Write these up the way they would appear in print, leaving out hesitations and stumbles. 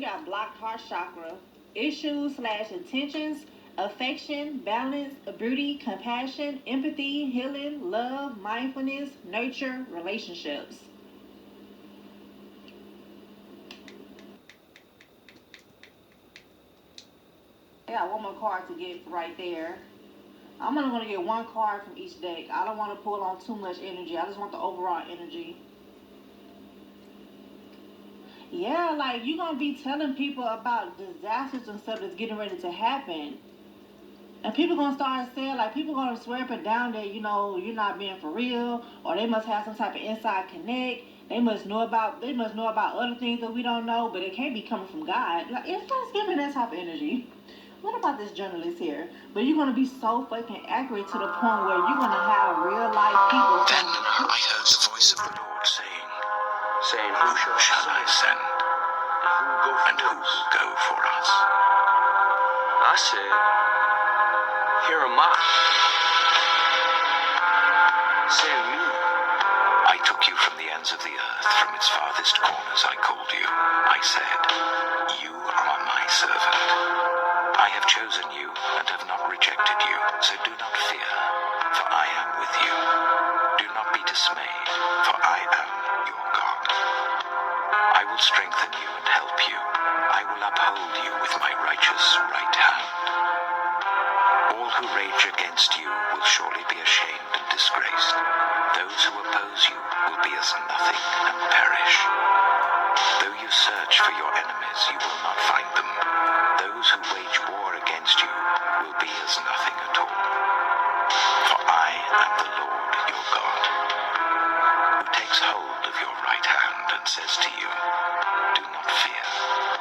got blocked heart chakra, issues slash intentions, affection, balance, beauty, compassion, empathy, healing, love, mindfulness, nurture, relationships. I got one more card to get right there. I'm only going to get one card from each deck. I don't want to pull on too much energy. I just want the overall energy. Yeah, like you're going to be telling people about disasters and stuff that's getting ready to happen. And people going to start saying, like, people going to swear up and down that, you know, you're not being for real, or they must have some type of inside connect. They must know about other things that we don't know, but it can't be coming from God. Like, it starts giving that type of energy. What about this journalist here? But you're going to be so fucking accurate to the point where you're going to have real life people. Then I heard the voice of the Lord saying, Who shall I send? And who will go for us? I said, Here am I. Send me. I took you from the ends of the earth, from its farthest corners I called you. I said, You are my servant. I have chosen you and have not rejected you, so do not fear, for I am with you. Do not be dismayed, for I am your God. I will strengthen you and help you. I will uphold you with my righteous right hand. All who rage against you will surely be ashamed and disgraced. Those who oppose you will be as nothing and perish. Though you search for your enemies, you will not find them. Those who wage war against you will be as nothing at all. For I am the Lord your God, who takes hold of your right hand and says to you, Do not fear,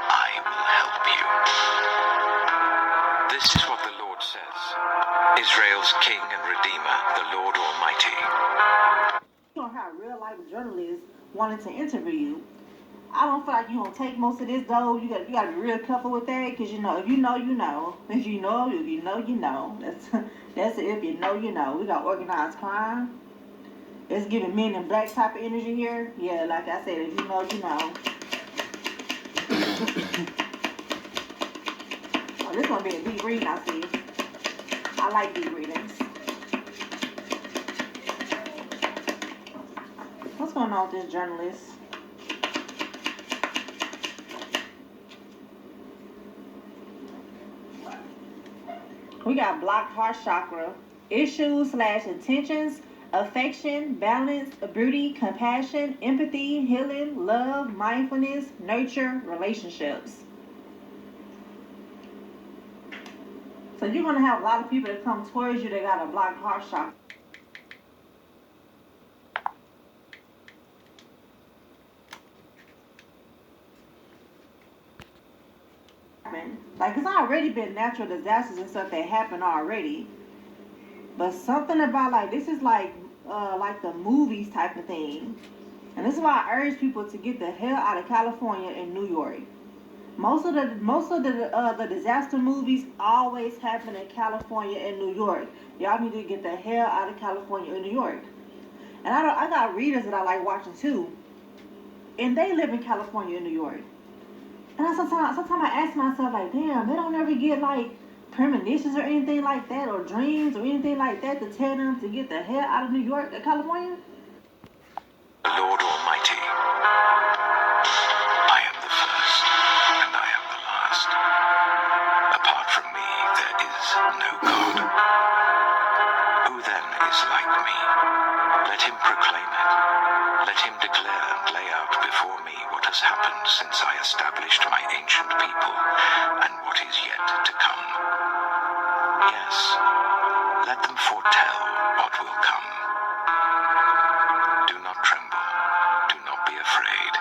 I will help you. This is what the Lord says, Israel's King and Redeemer, the Lord Almighty. You don't have real life journalists wanting to interview you. I don't feel like you don't take most of this though. You got to be real careful with that, because you know, if you know, you know. If you know, you know. That's it. If you know, you know. We got organized crime. It's giving men in black type of energy here. Yeah, like I said, if you know, you know. Oh, this gonna be a deep reading, I see. I like deep readings. What's going on with this journalist? We got blocked heart chakra, issues slash intentions, affection, balance, beauty, compassion, empathy, healing, love, mindfulness, nurture, relationships. So you're going to have a lot of people that come towards you that got a blocked heart chakra. Like, it's already been natural disasters and stuff that happened already. But something about, like, this is like the movies type of thing. And this is why I urge people to get the hell out of California and New York. Most of the disaster movies always happen in California and New York. Y'all need to get the hell out of California and New York. And I got readers that I like watching too. And they live in California and New York. And sometimes I ask myself, like, damn, they don't ever get, like, premonitions or anything like that, or dreams or anything like that to tell them to get the hell out of New York or California? The Lord Almighty, I am the first and I am the last. Apart from me, there is no God. Who then is like me? Let him proclaim it. Let him declare and lay out before me what has happened since I established my ancient people and what is yet to come. Yes, let them foretell what will come. Do not tremble, do not be afraid.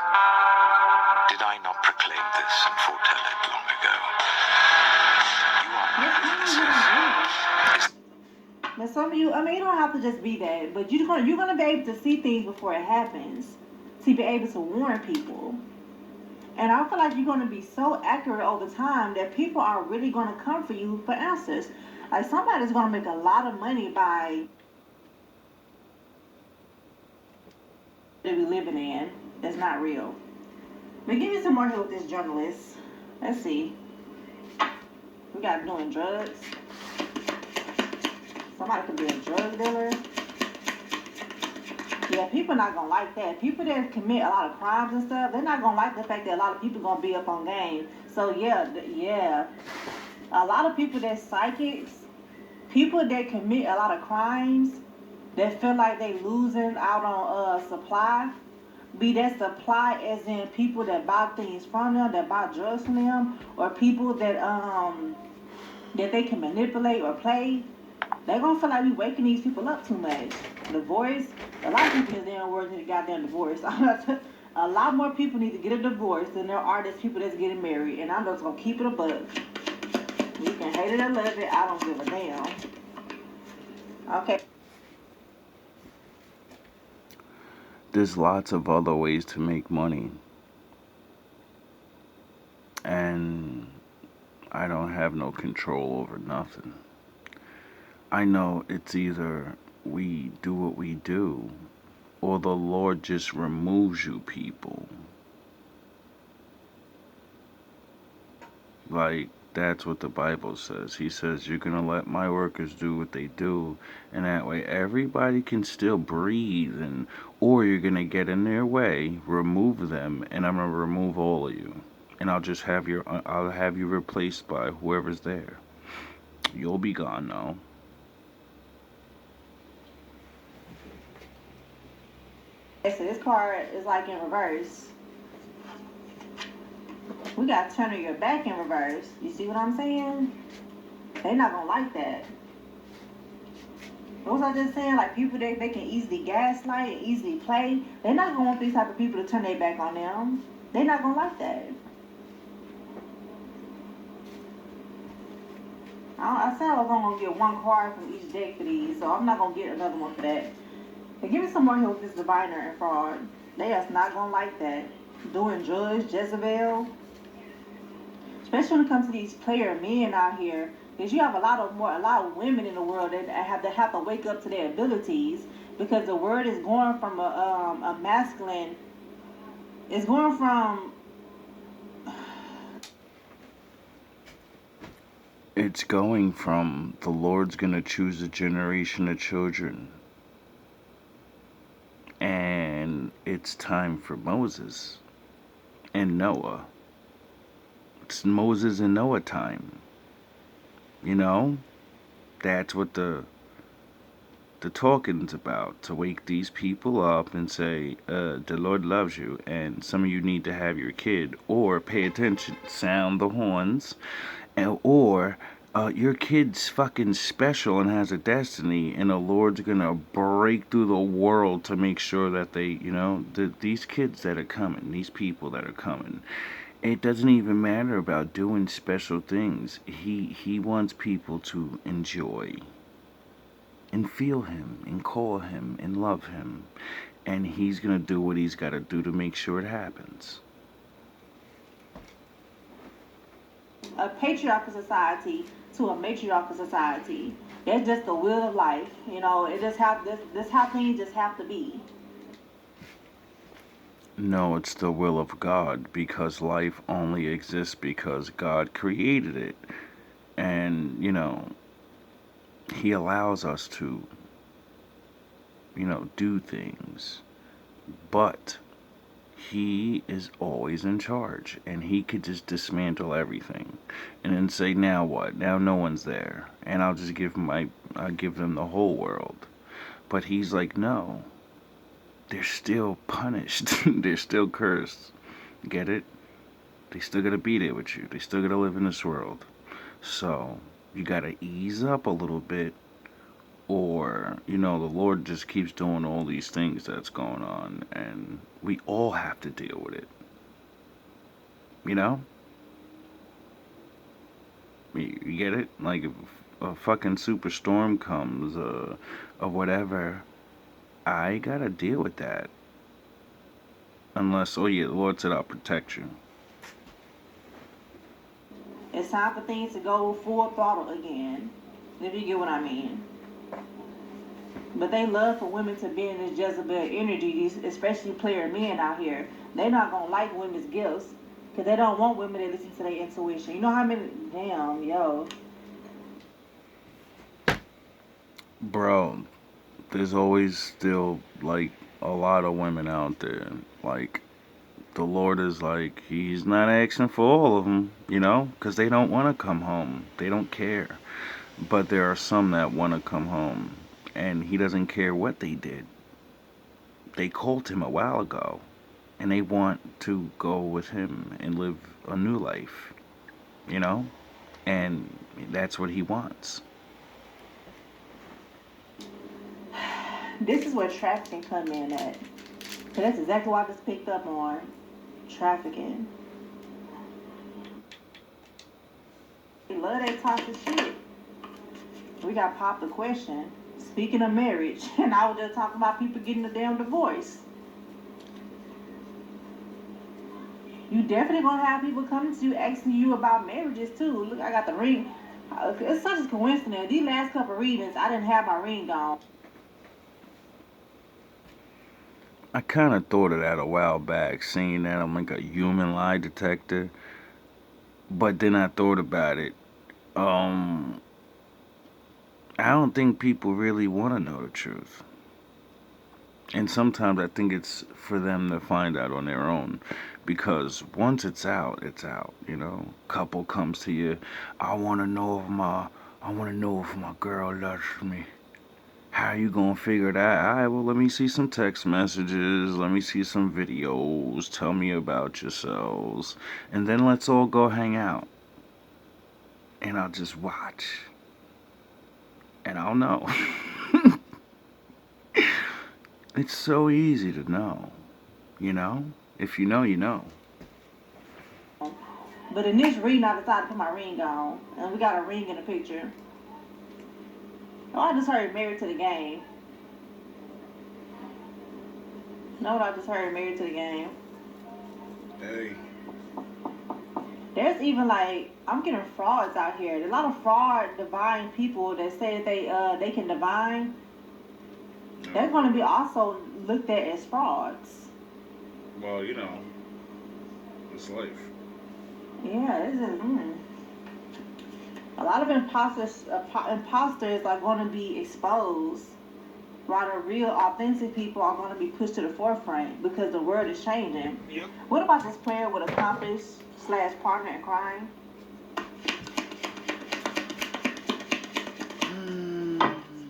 Did I not proclaim this and foretell it long ago? You are my witnesses. But some of you, I mean, you don't have to just be that, but you're gonna be able to see things before it happens, to be able to warn people. And I feel like you're gonna be so accurate over time that people are really gonna come for you for answers. Like, somebody's gonna make a lot of money by that we living in that's not real. But give me some more here with this journalist. Let's see. We got doing drugs. Somebody could be a drug dealer. Yeah, people not gonna like that. People that commit a lot of crimes and stuff, they're not gonna like the fact that a lot of people gonna be up on game. So yeah, a lot of people that's psychics, people that commit a lot of crimes, that feel like they losing out on supply. Be that supply as in people that buy things from them, that buy drugs from them, or people that they can manipulate or play. They gonna feel like we waking these people up too much. Divorce, a lot of people in this damn world need a goddamn divorce. A lot more people need to get a divorce than there are just people that's getting married. And I'm just gonna keep it a buck. You can hate it or love it, I don't give a damn. Okay. There's lots of other ways to make money. And I don't have no control over nothing. I know it's either we do what we do, or the Lord just removes you people. Like, that's what the Bible says. He says, you're going to let my workers do what they do, and that way everybody can still breathe, and or you're going to get in their way, remove them, and I'm going to remove all of you. And I'll have you replaced by whoever's there. You'll be gone now. Okay, so this card is like in reverse. We got turning your back in reverse. You see what I'm saying? They not gonna like that. What was I just saying? Like people they can easily gaslight and easily play. They're not gonna want these type of people to turn their back on them. They're not gonna like that. I said I was only gonna get one card from each deck for these, so I'm not gonna get another one for that. But give me some more here with this diviner and fraud. They are not gonna like that. Doing drugs, Jezebel. Especially when it comes to these player men out here, because you have a lot of women in the world that have to wake up to their abilities, because the word is going from a masculine. It's going from. It's going from the Lord's going to choose a generation of children. And it's time for Moses and Noah. It's Moses and Noah time. You know? That's what the talking's about. To wake these people up and say, the Lord loves you, and some of you need to have your kid, or pay attention, sound the horns, or your kid's fucking special and has a destiny, and the Lord's gonna break through the world to make sure that they, these kids that are coming, these people that are coming, it doesn't even matter about doing special things. He wants people to enjoy and feel him and call him and love him, and he's gonna do what he's gotta do to make sure it happens. A patriarchal society to a matriarchal society. That's just the will of life. It just this how things just have to be. No, it's the will of God, because life only exists because God created it. And, he allows us to, do things. But he is always in charge, and he could just dismantle everything and then say, now what? Now no one's there, and I'll just give them the whole world. But he's like, no, they're still punished. They're still cursed. Get it? They still gotta be there with you. They still gotta live in this world. So you gotta ease up a little bit, or the Lord just keeps doing all these things that's going on, and we all have to deal with it. You get it? Like, if a fucking superstorm comes, or whatever, I gotta deal with that. Unless, the Lord said I'll protect you. It's time for things to go full throttle again, if you get what I mean. But they love for women to be in this Jezebel energy, especially player men out here. They're not gonna like women's gifts. Because they don't want women that listen to their intuition. You know how many, damn, yo. Bro, there's always still like a lot of women out there. Like, the Lord is like, He's not asking for all of them, you know, because they don't want to come home. They don't care. But there are some that want to come home, and He doesn't care what they did. They called Him a while ago, and they want to go with Him and live a new life, you know, and that's what He wants. This is where trafficking come in at. Cause that's exactly what I just picked up on. Trafficking. They love that toxic shit. We got popped the question. Speaking of marriage, and I was just talking about people getting a damn divorce. You definitely gonna have people coming to you asking you about marriages too. Look, I got the ring. It's such a coincidence. These last couple of readings, I didn't have my ring on. I kind of thought of that a while back, saying that I'm like a human lie detector. But then I thought about it. I don't think people really want to know the truth. And sometimes I think it's for them to find out on their own. Because once it's out, you know. Couple comes to you, I want to know if my girl loves me. How you gonna figure that? Alright, well, let me see some text messages. Let me see some videos. Tell me about yourselves. And then let's all go hang out. And I'll just watch. And I'll know. It's so easy to know. You know? If you know, you know. But in this reading, I decided to put my ring on. And we got a ring in the picture. Oh, I just heard Married to the Game. No, I just heard Married to the Game. Hey. There's even like, I'm getting frauds out here. There's a lot of fraud divine people that say that they can divine. They're going to be also looked at as frauds. Well, you know, it's life. Yeah, this is. A lot of imposters are going to be exposed, while the real, authentic people are going to be pushed to the forefront because the world is changing. Yep. What about this player with accomplice / partner in crime?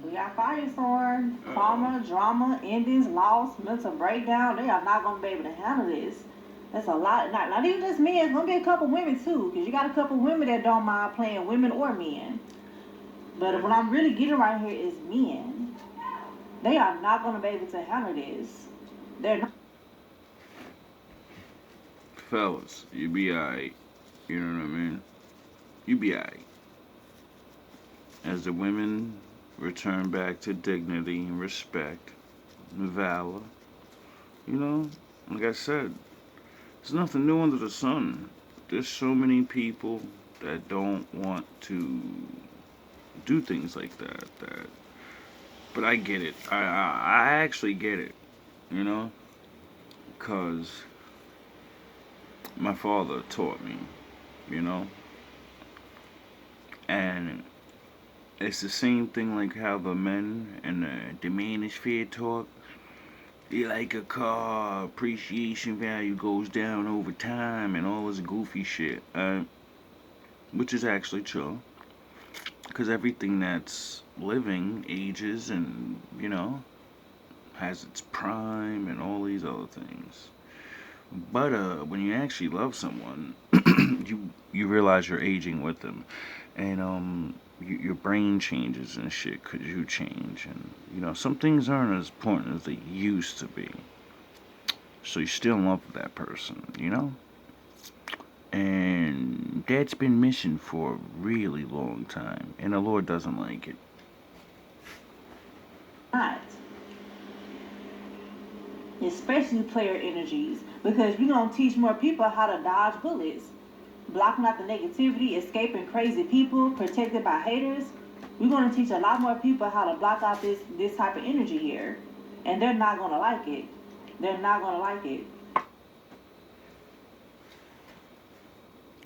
We got firestorm, trauma, drama, endings, loss, mental breakdown. They are not going to be able to handle this. That's a lot. Not even just men. It's going to be a couple women too. Because you got a couple women that don't mind playing women or men. But what I'm really getting right here is men. They are not going to be able to handle this. They're not. Fellas, you be alright. You know what I mean? You be alright. As the women return back to dignity and respect and valor, you know, like I said, there's nothing new under the sun. There's so many people that don't want to do things like that. But I get it. I actually get it, you know, because my father taught me, you know, and it's the same thing like how the men and the manosphere talk. They like a car, appreciation value goes down over time and all this goofy shit. Which is actually true. Because everything that's living ages and, you know, has its prime and all these other things. But when you actually love someone, you realize you're aging with them. And your brain changes and shit because you change, and you know some things aren't as important as they used to be. So you're still in love with that person, you know. And that's been missing for a really long time, and the Lord doesn't like it. Not. Especially player energies, because we're going to teach more people how to dodge bullets, blocking out the negativity, escaping crazy people, protected by haters. We're going to teach a lot more people how to block out this type of energy here, and they're not going to like it. They're not going to like it.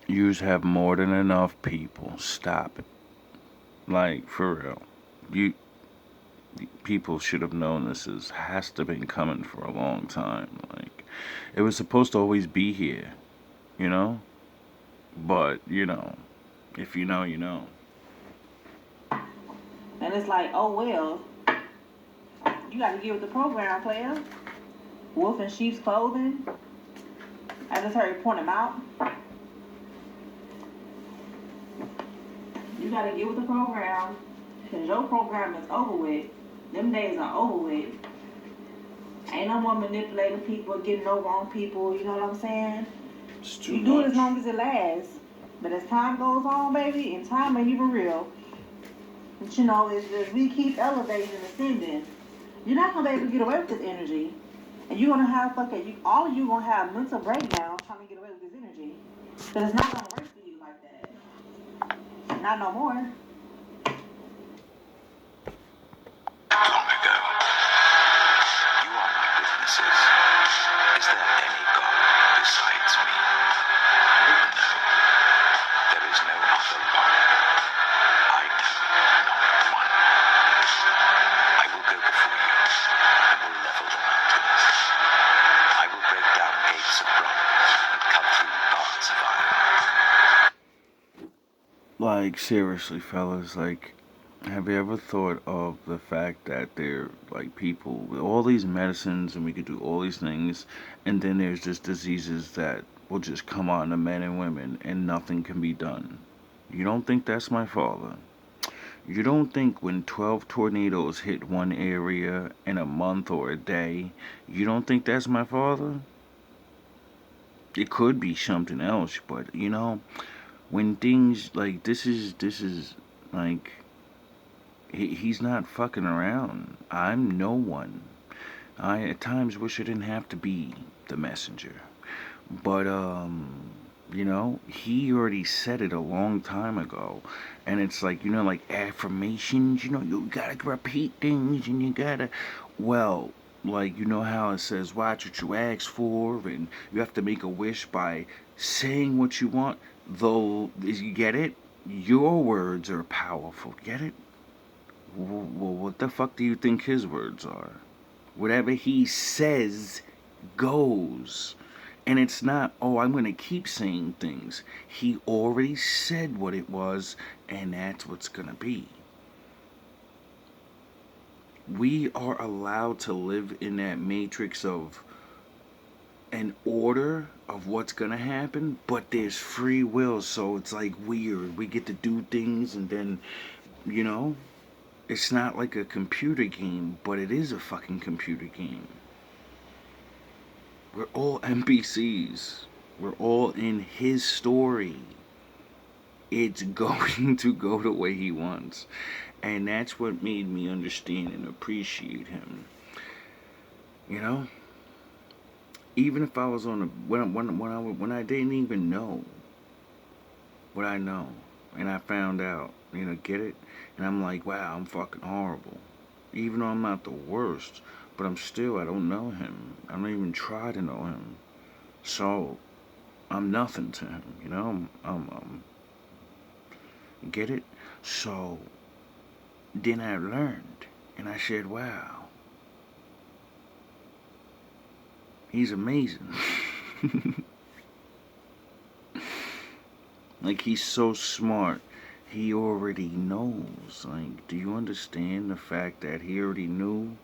Yous have more than enough people. Stop it. Like, for real. You people should have known has to been coming for a long time. Like, it was supposed to always be here, you know? But, if you know, you know. And it's like, oh well, you got to get with the program, player. Wolf in sheep's clothing. I just heard you point him out. You got to get with the program, because your program is over with. Them days are over with. Ain't no more manipulating people, getting over on people, you know what I'm saying? It's too You do it much. as long as it lasts. But as time goes on, baby, and time ain't even real. But as we keep elevating and ascending, you're not gonna be able to get away with this energy. And you're gonna have all of you gonna have mental breakdowns trying to get away with this energy. But it's not gonna work for you like that. Not no more. Long ago, you are my witnesses. Is there any God besides me? No, there is no other rock. I know not one. I will go before you and will level the mountains. I will break down gates of bronze and cut through bars of iron. Like, seriously, fellas, like, have you ever thought of the fact that there, like, people with all these medicines and we could do all these things, and then there's just diseases that will just come on to men and women and nothing can be done? You don't think that's my father? You don't think when 12 tornadoes hit one area in a month or a day, you don't think that's my father? It could be something else, but when things like this is like he's not fucking around. I'm no one. I at times wish I didn't have to be the messenger. But he already said it a long time ago. And it's like, like affirmations, you gotta repeat things and you gotta well, like how it says watch what you ask for and you have to make a wish by saying what you want. Though you get it? Your words are powerful. Get it? Well, what the fuck do you think his words are? Whatever he says goes. And it's not, oh, I'm going to keep saying things. He already said what it was, and that's what's going to be. We are allowed to live in that matrix of an order of what's going to happen, but there's free will, so it's like weird. We get to do things, and then, it's not like a computer game, but it is a fucking computer game. We're all NPCs. We're all in his story. It's going to go the way he wants. And that's what made me understand and appreciate him. Even if I was on a when I didn't even know what I know, and I found out, get it, and I'm like, wow, I'm fucking horrible. Even though I'm not the worst, but I don't know him. I don't even try to know him. So I'm nothing to him. Get it? So then I learned, and I said, wow, he's amazing. Like, he's so smart. He already knows. Like, do you understand the fact that he already knew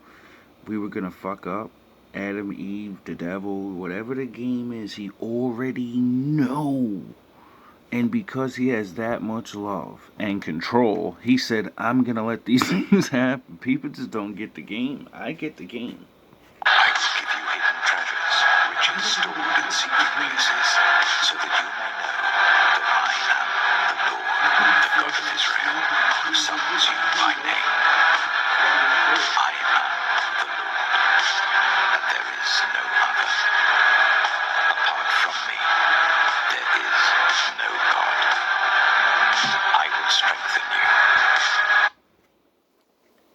we were gonna fuck up? Adam, Eve, the devil, whatever the game is, he already know. And because he has that much love and control, he said, I'm gonna let these things happen. People just don't get the game. I get the game. I will give you hidden treasures, riches stored in secret places, so that you may know that I am the Lord, the God of Israel, who summons you by name. I am the Lord, and there is no other. Apart from me, there is no God. I will strengthen you.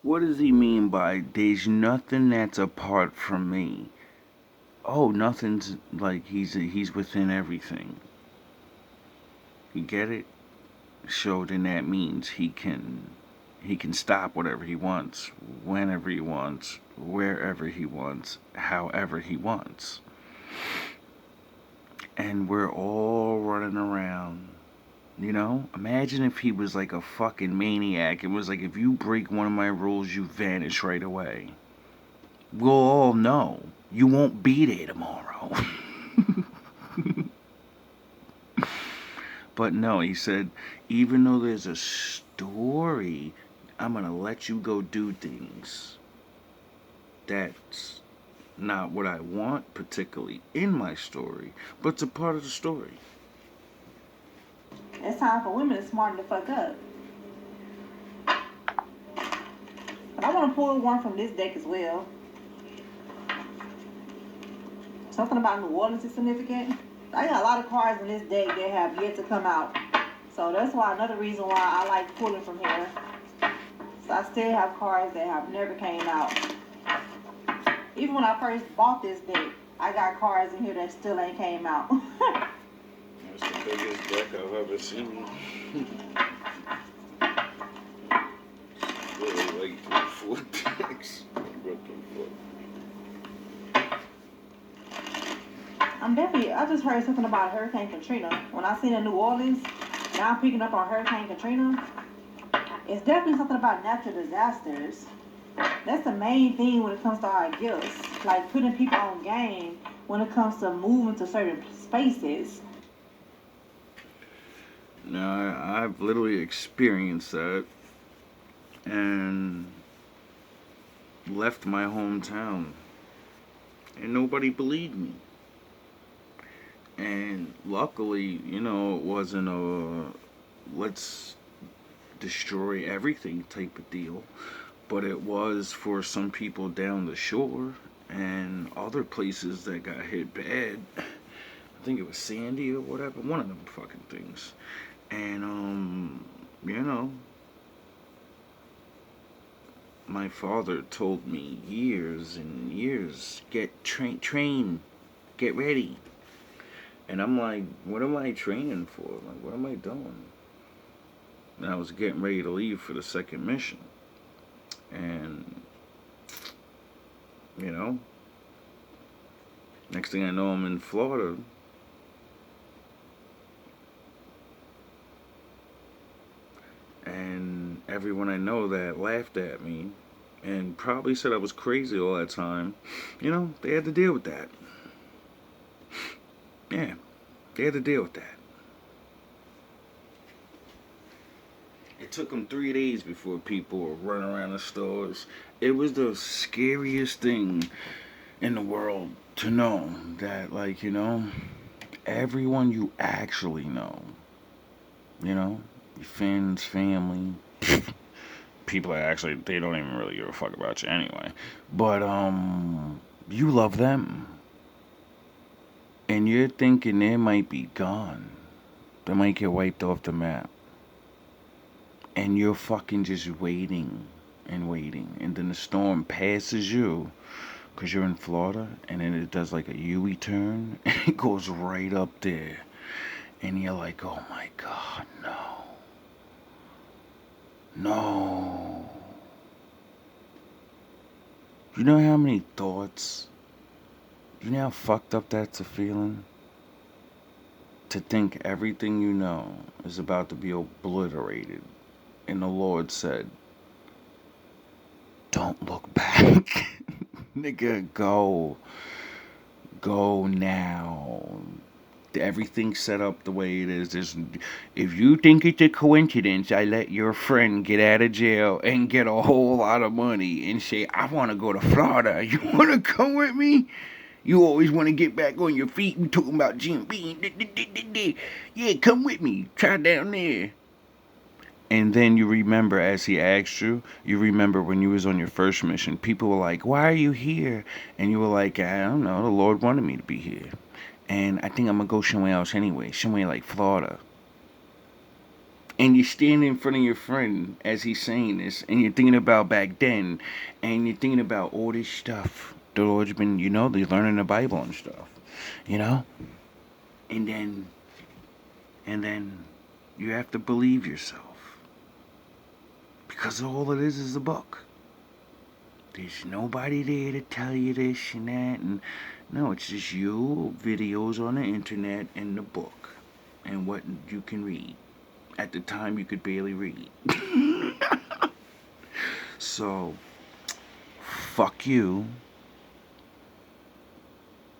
What does he mean by there's nothing that's apart from me? Oh, nothing's like he's within everything. You get it? So then that means he can stop whatever he wants, whenever he wants, wherever he wants, however he wants. And we're all running around. You know? Imagine if he was like a fucking maniac. It was like, if you break one of my rules, you vanish right away. We'll all know. You won't be there tomorrow. But no, he said, even though there's a story, I'm going to let you go do things. That's not what I want particularly in my story, but it's a part of the story. It's time for women to smarten the fuck up. But I want to pull one from this deck as well. Something about New Orleans is significant. I got a lot of cards in this deck that have yet to come out. So that's why another reason why I like pulling from here. So I still have cards that have never came out. Even when I first bought this deck, I got cards in here that still ain't came out. That's the biggest deck I've ever seen. Really like 3-4 decks. What the fuck? I just heard something about Hurricane Katrina. When I seen in New Orleans, now I'm picking up on Hurricane Katrina. It's definitely something about natural disasters. That's the main thing when it comes to our gifts. Like putting people on game when it comes to moving to certain spaces. Now, I've literally experienced that and left my hometown. And nobody believed me. And luckily, you know, it wasn't a let's destroy everything type of deal. But it was for some people down the shore and other places that got hit bad. I think it was Sandy or whatever, one of them fucking things. And, you know, my father told me years and years, train, get ready. And I'm like, what am I training for? Like, what am I doing? And I was getting ready to leave for the second mission. And, you know, next thing I know, I'm in Florida. And everyone I know that laughed at me and probably said I was crazy all that time, you know, they had to deal with that. Yeah, they had to deal with that. It took them 3 days before people were running around the stores. It was the scariest thing in the world to know that, like, you know, everyone you actually know, you know, your friends, family, people that actually, they don't even really give a fuck about you anyway. But, you love them. And you're thinking they might be gone. They might get wiped off the map. And you're fucking just waiting and waiting. And then the storm passes you, because you're in Florida, and then it does like a U-turn, and it goes right up there. And you're like, oh my God, no. No. You know how many thoughts, you know how fucked up that's a feeling? To think everything you know is about to be obliterated. And the Lord said, don't look back. Nigga, go. Go now. Everything's set up the way it is. If you think it's a coincidence, I let your friend get out of jail and get a whole lot of money and say, I want to go to Florida. You want to come with me? You always want to get back on your feet. We talking about GMB. Yeah, come with me. Try down there. And then you remember, as he asked you, you remember when you was on your first mission, people were like, why are you here? And you were like, I don't know, the Lord wanted me to be here. And I think I'm going to go somewhere else anyway, somewhere like Florida. And you stand in front of your friend as he's saying this, and you're thinking about back then, and you're thinking about all this stuff. The Lord's been, you know, they're learning the Bible and stuff, you know? And then You have to believe yourself. Because all it is a book. There's nobody there to tell you this and that. And no, it's just you, videos on the internet, and the book. And what you can read. At the time, you could barely read. So, fuck you.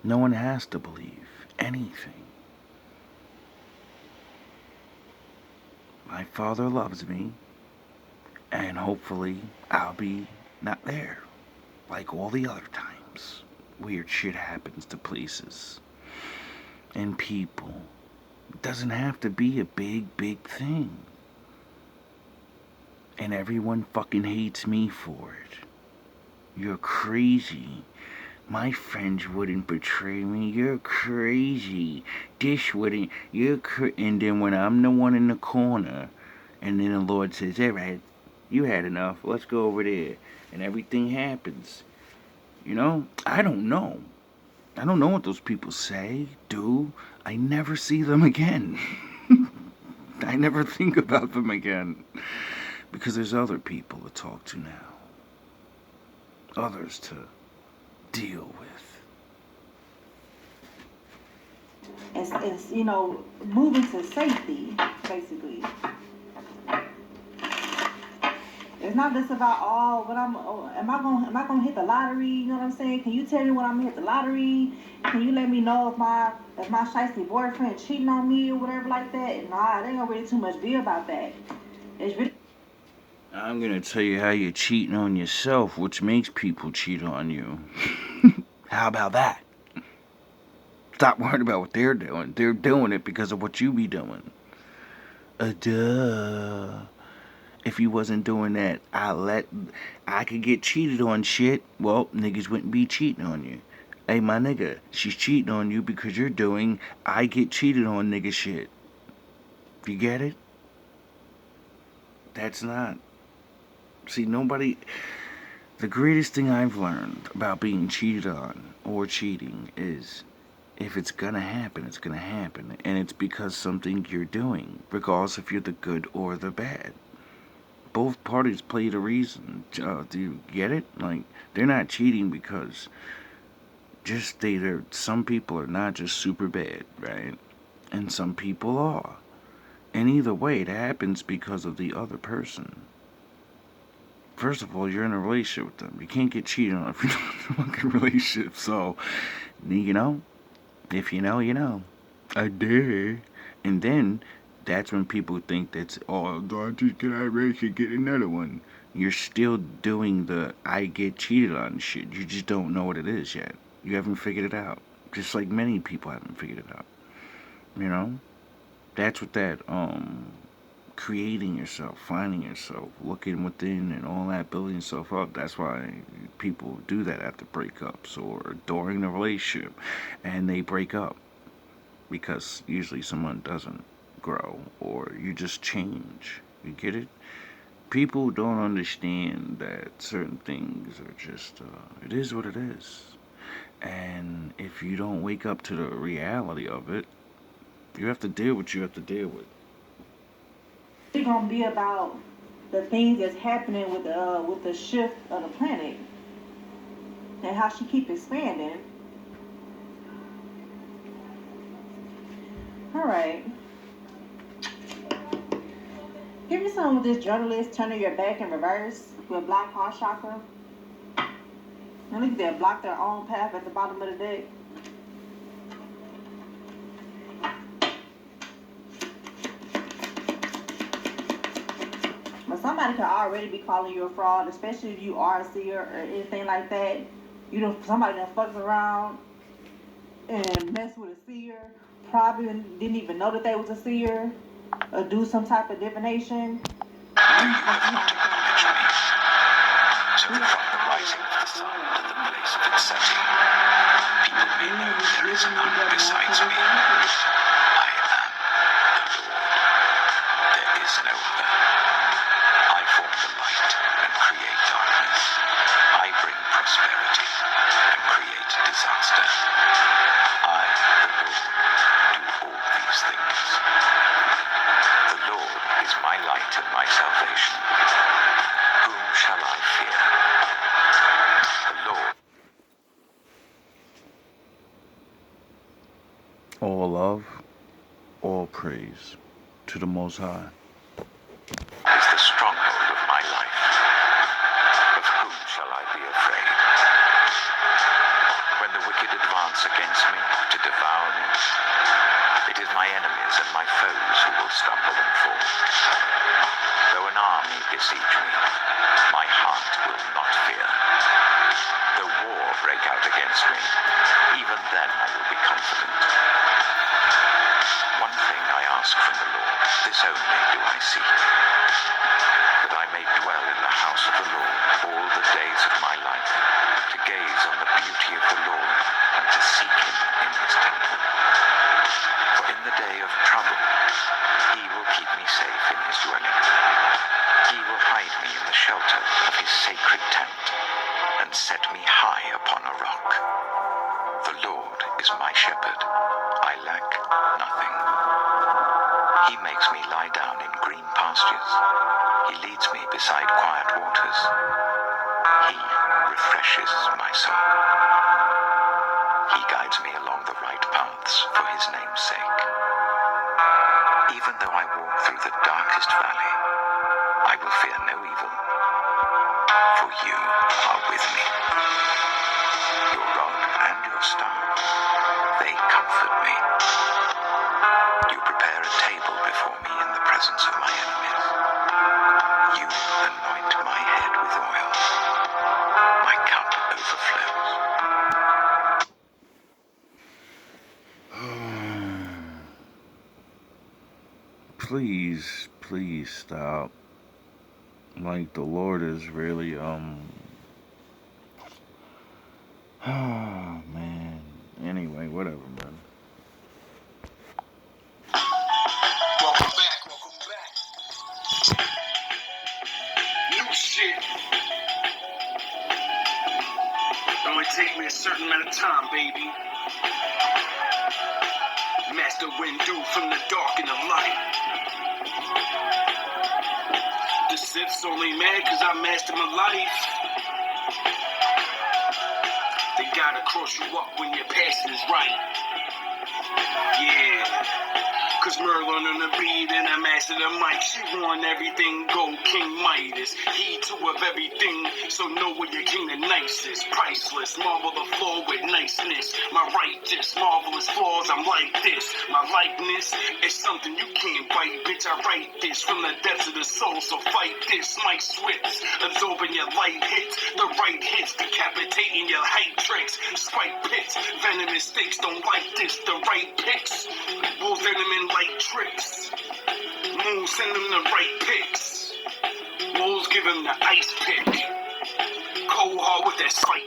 No one has to believe anything. My father loves me, and hopefully I'll be not there like all the other times. Weird shit happens to places and people. It doesn't have to be a big thing. And everyone fucking hates me for it. You're crazy. My friends wouldn't betray me. You're crazy. This wouldn't. And then when I'm the one in the corner, and then the Lord says, "All right, you had enough. Let's go over there," and everything happens. You know, I don't know. I don't know what those people say, do. I never see them again. I never think about them again. Because there's other people to talk to now. Others to deal with. It's moving to safety, basically. It's not just about am I gonna hit the lottery? You know what I'm saying? Can you tell me when I'm gonna hit the lottery? Can you let me know if my shiesty boyfriend cheating on me or whatever like that? Nah, it ain't gonna really too much be about that. It's really. I'm gonna tell you how you're cheating on yourself, which makes people cheat on you. How about that? Stop worrying about what they're doing. They're doing it because of what you be doing. Duh. If you wasn't doing that, I could get cheated on shit. Well, niggas wouldn't be cheating on you. Hey, my nigga, she's cheating on you because you're doing I get cheated on nigga shit. You get it? That's not. See, nobody. The greatest thing I've learned about being cheated on or cheating is if it's gonna happen, it's gonna happen. And it's because something you're doing, regardless if you're the good or the bad. Both parties played a reason. Do you get it? Like, they're not cheating because some people are not just super bad, right? And some people are. And either way, it happens because of the other person. First of all, you're in a relationship with them. You can't get cheated on if you're not in a fucking relationship. So, you know, if you know, you know. I did. And then, that's when people think that's, oh, don't just get irate and get another one. You're still doing the I get cheated on shit. You just don't know what it is yet. You haven't figured it out. Just like many people haven't figured it out. You know? That's what that, creating yourself, finding yourself, looking within and all that, building yourself up. That's why people do that after breakups or during the relationship and they break up. Because usually someone doesn't grow or you just change. You get it? People don't understand that certain things are just, it is what it is. And if you don't wake up to the reality of it, you have to deal with what you have to deal with. It's gonna be about the things that's happening with the shift of the planet and how she keep expanding. All right. Give me some with this journalist turning your back in reverse with black heart chakra. And look at that, block their own path at the bottom of the deck. But somebody could already be calling you a fraud, especially if you are a seer or anything like that. Somebody done fucks around and mess with a seer, probably didn't even know that they was a seer, or do some type of divination. You have not acknowledged me. So from the rising of the sun to the place of its setting, people may know there is none besides me. I am the Lord. There is no other. I form the light and create darkness. I bring prosperity and create disaster. I, the Lord, do all these things. The light and my salvation. Whom shall I fear? The Lord. All love, all praise to the Most High. Is the stronghold of my life. Of whom shall I be afraid? When the wicked advance against me to devour me, it is my enemies and my foes who will stumble and fall. Though an army besiege me, my heart will not fear. Though war break out against me, even then I will be confident. One thing I ask from the Lord, this only do I seek, that I may dwell in the house of the Lord all the days of my life, to gaze on the beauty of the Lord and to seek him in his temple. For in the day of trouble, he will keep me safe in his dwelling. He will hide me in the shelter of his sacred tent and set me high upon a rock. The Lord is my shepherd. I lack nothing. He makes me lie down in green pastures. He leads me beside quiet waters. He refreshes my soul. He guides me along the right paths for his name's sake. Even though I walk through the darkest valley, I will fear no evil, for you are with me. Your rod and your staff, they comfort me. You prepare a table before me in the presence of my enemies. You anoint my head with oil. My cup overflows. Please stop. Like, the Lord is really, oh, man. Anyway, whatever, man. Welcome back. New shit. Only take me a certain amount of time, baby. Master Windu from the dark and the light. The Sith's only mad cause I mastered my life. They gotta cross you up when your passing is right. Yeah. Cause Merlin on the beat and I mastered the mic. She won everything, go King Midas. He too of everything, so know where your king the nicest. Priceless, marvel the floor with niceness. My righteous, marvelous flaws, I'm like this. My likeness is something you can't bite, bitch. I write this from the depths of the soul, so fight this. My swifts, absorbing your light hits. The right hits, decapitating your hype tricks. Spike pits, venomous stakes, don't like this. The right picks, will venom in light tricks. Moon send them the right picks. Wolves give him the ice pick. Cold hard with that spike